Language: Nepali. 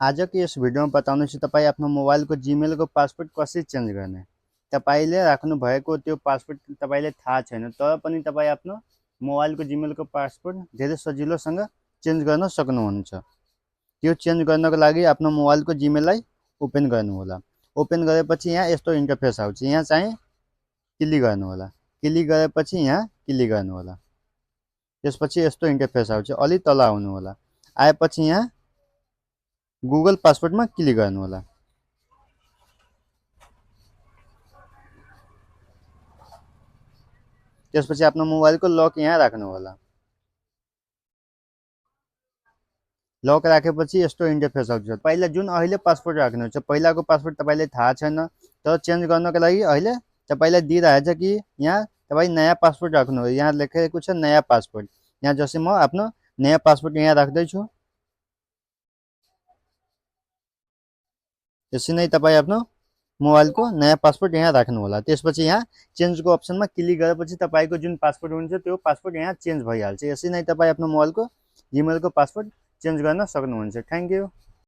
आजको यस भिडियोमा बताउनेछु तपाईँ आफ्नो मोबाइलको जीमेलको पासवर्ड कसरी चेन्ज गर्ने। तपाईँले राख्नु भएको त्यो पासवर्ड तपाईँले थाहा छैन, तर पनि तपाईँ आफ्नो मोबाइलको जीमेलको पासवर्ड धेरै सजिलोसँग चेन्ज गर्न सक्नुहुन्छ। त्यो चेन्ज गर्नको लागि आफ्नो मोबाइलको जीमेललाई ओपन गर्नु होला। ओपन गरेपछि यहाँ यस्तो इन्टरफेस आउँछ। यहाँ चाहिँ क्लिक गर्नु होला। क्लिक गरेपछि यहाँ क्लिक गर्नु होला। त्यसपछि यस्तो इन्टरफेस आउँछ। अलि तल आउनु होला। आएपछि यहाँ गुगल पासवर्डमा क्लिक गर्नु होला। त्यसपछि आफ्नो मोबाइलको लक यहाँ राख्नु होला। लक राखेपछि यस्तो इन्टरफेस आउँछ। पहिला जुन अहिले पासवर्ड राख्नुहुन्छ, पहिलाको पासवर्ड तपाईँले थाहा छैन, तर चेन्ज गर्नको लागि अहिले तपाईँलाई दिइरहेछ कि यहाँ तपाईँ नयाँ पासवर्ड राख्नु हो। यहाँ लेखेको छ नयाँ पासवर्ड। यहाँ जस्तै म आफ्नो नयाँ पासवर्ड यहाँ राख्दैछु। यसरी नै तपाईँ आफ्नो मोबाइलको नयाँ पासवर्ड यहाँ राख्नु होला। त्यसपछि यहाँ चेन्जको अप्सनमा क्लिक गरेपछि तपाईँको जुन पासवर्ड हुन्छ त्यो पासवर्ड यहाँ चेन्ज भइहाल्छ। यसरी नै तपाईँ आफ्नो मोबाइलको जीमेलको पासवर्ड चेन्ज गर्न सक्नुहुन्छ। Thank you.